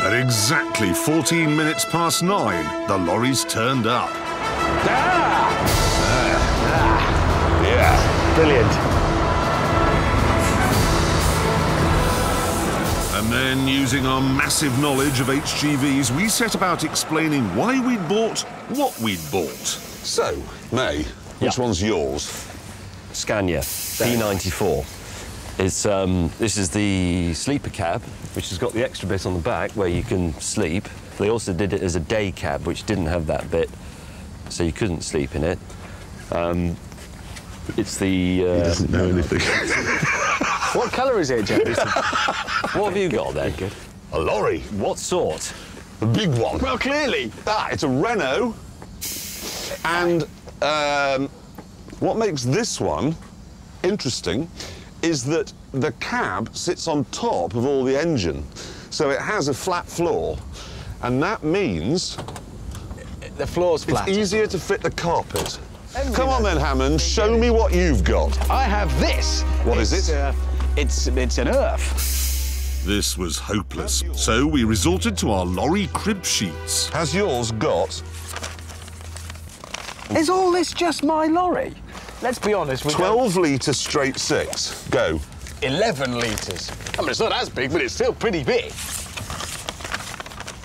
At exactly 14 minutes past 9, the lorries turned up. Yeah, brilliant. And then, using our massive knowledge of HGVs, we set about explaining why we'd bought what we'd bought. So, May, which one's yours? Scania P94. It's, this is the sleeper cab, which has got the extra bit on the back where you can sleep. They also did it as a day cab, which didn't have that bit, so you couldn't sleep in it. It's the... He doesn't know anything. What colour is it, Jeff? What have you got then? Good. A lorry. What sort? A big one. Well, clearly. It's a Renault. And what makes this one interesting is that the cab sits on top of all the engine. So it has a flat floor. And that means... The floor's flat. It's easier to fit the carpet. Come on then, Hammond, show me what you've got. I have this. What is it? It's an earth. This was hopeless, so we resorted to our lorry crib sheets. Has yours got... Is all this just my lorry? Let's be honest. 12-litre straight 6. Go. 11 litres. I mean, it's not as big, but it's still pretty big.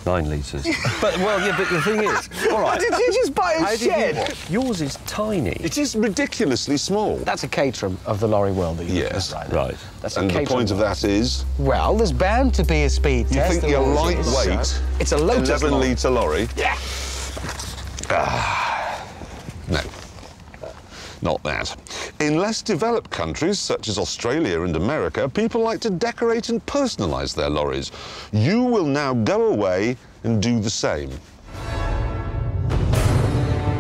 9 litres. But, well, yeah, but the thing is... All right. Did you just buy a shed? Yours is tiny. It is ridiculously small. That's a Caterham of the lorry world that you described. Right. That's And a the Caterham point of that is... Well, there's bound to be a speed You test. think your lightweight, It's a Lotus 11-litre lorry... Yeah. No. Not that. In less developed countries, such as Australia and America, people like to decorate and personalise their lorries. You will now go away and do the same.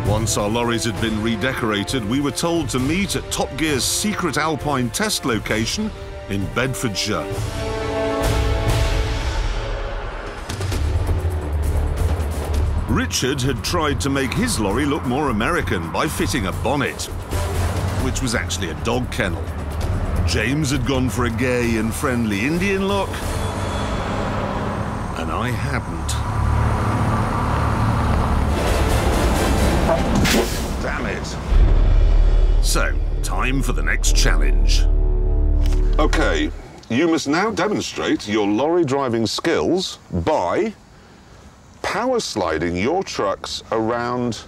Once our lorries had been redecorated, we were told to meet at Top Gear's secret Alpine test location in Bedfordshire. Richard had tried to make his lorry look more American by fitting a bonnet, which was actually a dog kennel. James had gone for a gay and friendly Indian look, and I hadn't. Damn it. So, time for the next challenge. OK, you must now demonstrate your lorry driving skills by power sliding your trucks around,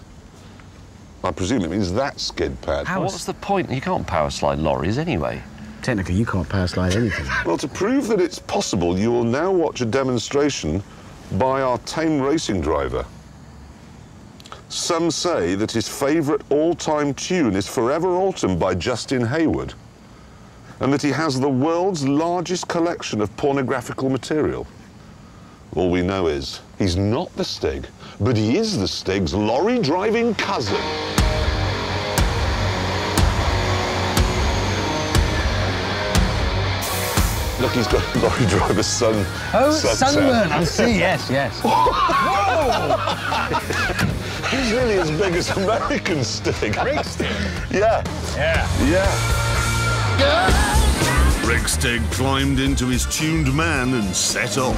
I presume it means that skid pad. What's the point? You can't power slide lorries anyway. Technically, you can't power slide anything. Well, to prove that it's possible, you will now watch a demonstration by our tame racing driver. Some say that his favourite all-time tune is Forever Autumn by Justin Hayward, and that he has the world's largest collection of pornographical material. All we know is he's not the Stig, but he is the Stig's lorry-driving cousin. Look, he's got a lorry driver's son. Oh, sunburn, I see, yes. Whoa! He's nearly as big as American Stig. Big Stig? Yeah. Rick Stig climbed into his tuned man and set off.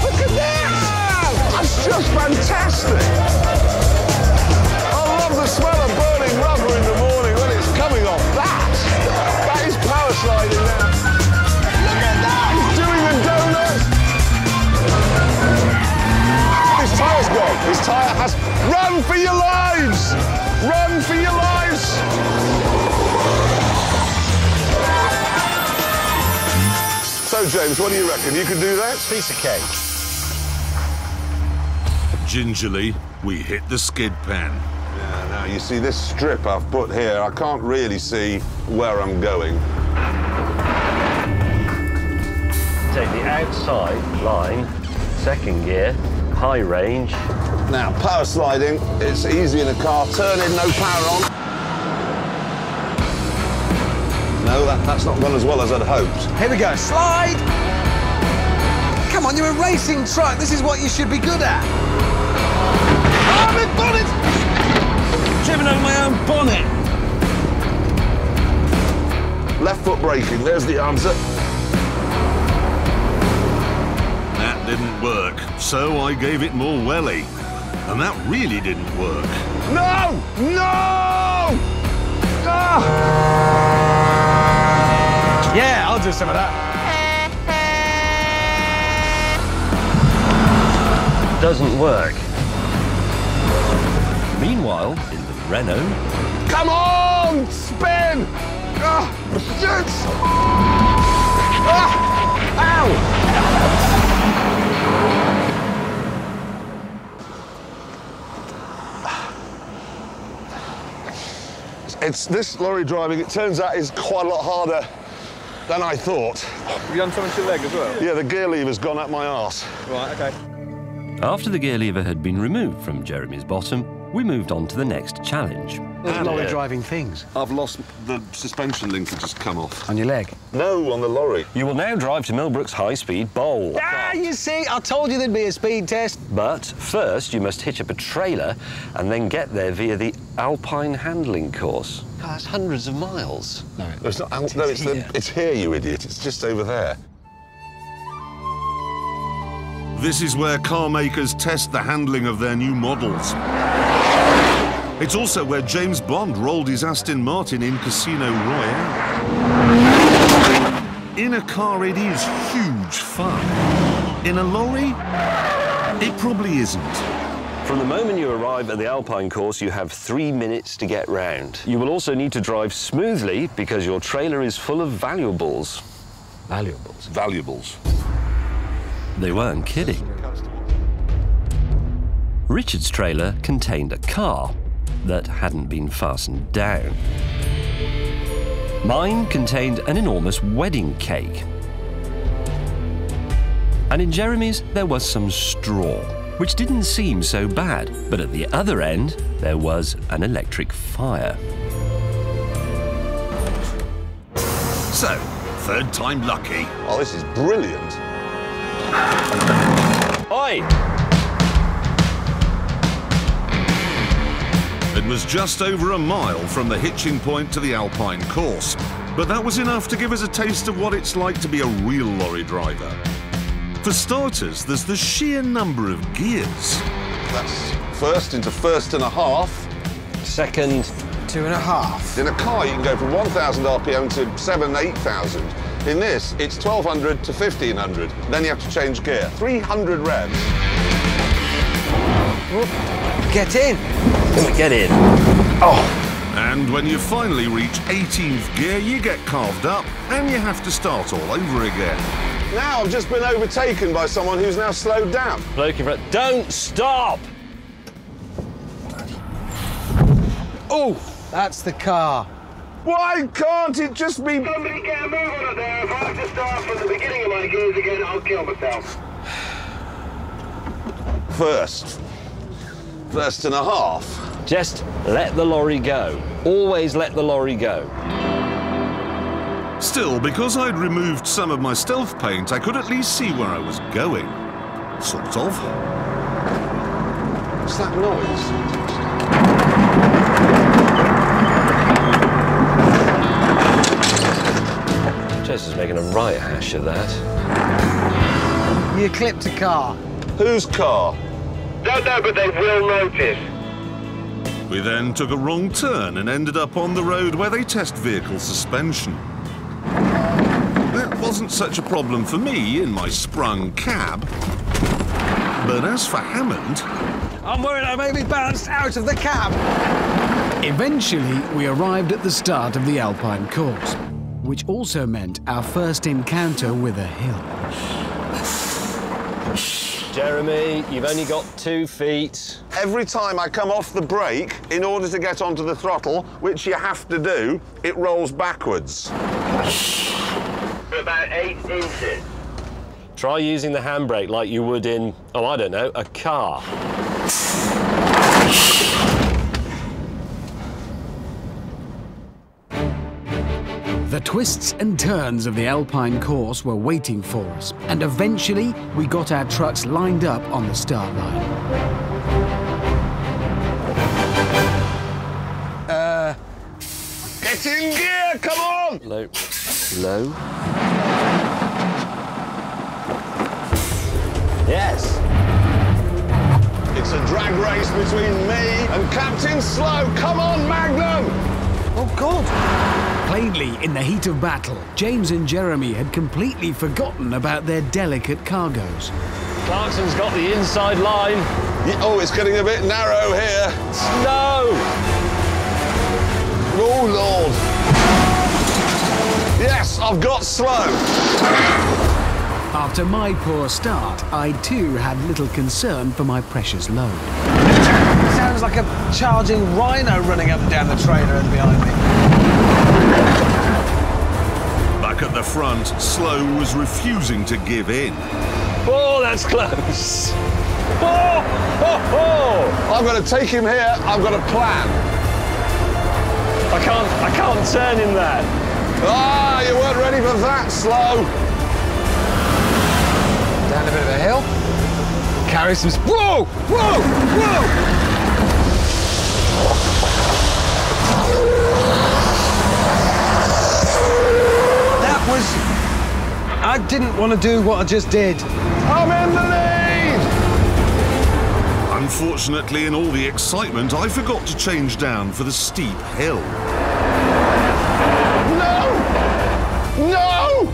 Look at that! That's just fantastic! I love the smell of burning rubber in the morning when it's coming off that! That is power sliding now. Look at that! He's doing the donut! His tyre's gone. His tyre has... Run for your lives! Run for your lives! So, James, what do you reckon? You can do that? Piece of cake. Gingerly, we hit the skid pan. Yeah, now, you see this strip I've put here, I can't really see where I'm going. Take the outside line, second gear, high range. Now, power sliding, it's easy in a car. Turn in, no power on. No, that's not gone as well as I'd hoped. Here we go, slide! Come on, you're a racing truck. This is what you should be good at. Oh, my bonnet! Driven over my own bonnet. Left foot braking, there's the answer. That didn't work, so I gave it more welly. And that really didn't work. No! No! Ah! Yeah, I'll do some of that. Doesn't work. Meanwhile, in the Renault... Come on! Spin! Ah! Shit! Ah! Ow! It's this lorry driving, it turns out, is quite a lot harder than I thought. Have you done something to your leg as well? Yeah, the gear lever's gone up my arse. Right, OK. After the gear lever had been removed from Jeremy's bottom, we moved on to the next challenge. Lorry driving things. I've lost the suspension link had just come off. On your leg? No, on the lorry. You will now drive to Millbrook's high-speed bowl. Ah, you see, I told you there'd be a speed test. But first, you must hitch up a trailer and then get there via the Alpine handling course. Oh, that's hundreds of miles. No, it's not. No, it's here, you idiot. It's just over there. This is where car makers test the handling of their new models. It's also where James Bond rolled his Aston Martin in Casino Royale. In a car, it is huge fun. In a lorry, it probably isn't. From the moment you arrive at the Alpine course, you have 3 minutes to get round. You will also need to drive smoothly because your trailer is full of valuables. Valuables? Valuables. They weren't kidding. Richard's trailer contained a car that hadn't been fastened down. Mine contained an enormous wedding cake. And in Jeremy's, there was some straw, which didn't seem so bad. But at the other end, there was an electric fire. So, third time lucky. Oh, this is brilliant. Oi! It was just over a mile from the hitching point to the Alpine course, but that was enough to give us a taste of what it's like to be a real lorry driver. For starters, there's the sheer number of gears. That's first into first and a half. Second. 2.5. In a car, you can go from 1,000 RPM to 7,000, 8,000. In this, it's 1,200 to 1,500. Then you have to change gear. 300 revs. Get in. Get in. Oh! And when you finally reach 18th gear, you get carved up and you have to start all over again. Now I've just been overtaken by someone who's now slowed down. Bloke in front. Don't stop! Oh, that's the car. Why can't it just be... Somebody get a move on it there. If I have to start from the beginning of my gears again, I'll kill myself. First and a half. Just let the lorry go. Always let the lorry go. Still, because I'd removed some of my stealth paint, I could at least see where I was going. Sort of. What's that noise? Jess is making a right hash of that. You clipped a car. Whose car? Don't know, but they will notice. We then took a wrong turn and ended up on the road where they test vehicle suspension. That wasn't such a problem for me in my sprung cab. But as for Hammond... I'm worried I may be bounced out of the cab. Eventually, we arrived at the start of the Alpine course, which also meant our first encounter with a hill. Jeremy, you've only got 2 feet. Every time I come off the brake, in order to get onto the throttle, which you have to do, it rolls backwards. For about 8 inches. Try using the handbrake like you would in, oh, I don't know, a car. The twists and turns of the Alpine course were waiting for us, and eventually we got our trucks lined up on the start line. Get in gear, come on! Low. Low. drag race between me and Captain Slow. Come on, Magnum! Oh, God! Plainly, in the heat of battle, James and Jeremy had completely forgotten about their delicate cargoes. Clarkson's got the inside line. Oh, it's getting a bit narrow here. No! Oh, Lord. Yes, I've got Slow. After my poor start, I too had little concern for my precious load. Sounds like a charging rhino running up and down the trailer and behind me. Back at the front, Slow was refusing to give in. Oh, that's close. Oh, ho, ho. I've got to take him here. I've got a plan. I can't turn in that. Ah, you weren't ready for that, Slow. Down a bit of a hill. Carry some... Whoa! Whoa! Whoa! That was... I didn't want to do what I just did. I'm in the lead! Unfortunately, in all the excitement, I forgot to change down for the steep hill. No! No!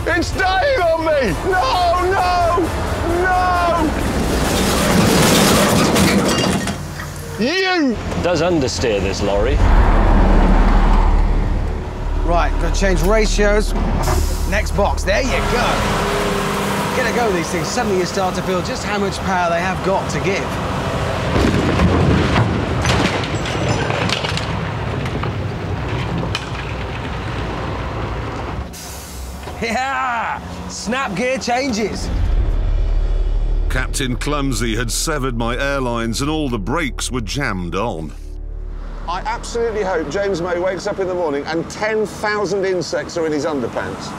It's dying on me! No, no, no! You! Does understeer this lorry. Right, got to change ratios. Next box, there you go. Get a go with these things. Suddenly you start to feel just how much power they have got to give. Yeah! Snap gear changes. Captain Clumsy had severed my airlines and all the brakes were jammed on. I absolutely hope James May wakes up in the morning and 10,000 insects are in his underpants.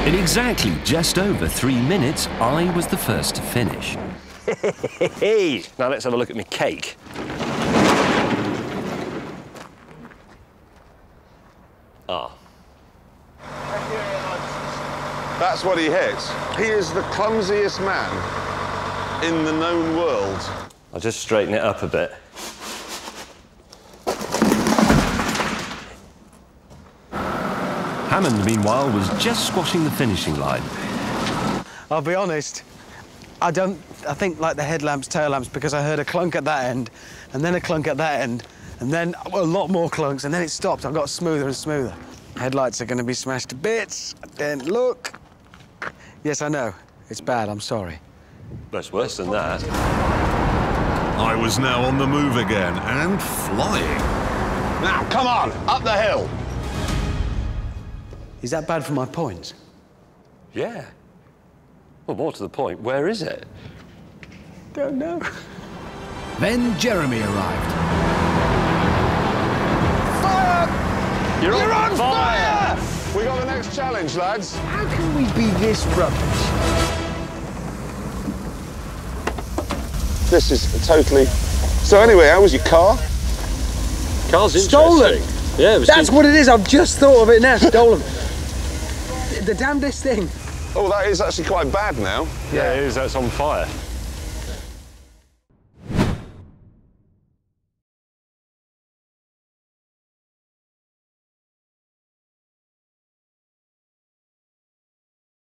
In exactly just over 3 minutes, I was the first to finish. Now let's have a look at my cake. Ah. That's what he hits. He is the clumsiest man in the known world. I'll just straighten it up a bit. Hammond, meanwhile, was just squashing the finishing line. I'll be honest, I think like the headlamps, tail lamps, because I heard a clunk at that end, and then a clunk at that end, and then a lot more clunks, and then it stopped. I got smoother and smoother. Headlights are going to be smashed to bits. Then look. Yes, I know. It's bad, I'm sorry. But it's worse than that. I was now on the move again and flying. Now, come on, up the hill. Is that bad for my points? Yeah. Well, more to the point, where is it? Don't know. Then Jeremy arrived. Fire! You're on Fire! We got the next challenge, lads. How can we be this rubbish? This is totally... So anyway, how was your car? Car's Stolen! interesting. Yeah, it was That's what it is, I've just thought of it now. Stolen. The damnedest thing. Oh, that is actually quite bad now. Yeah, it is. That's on fire.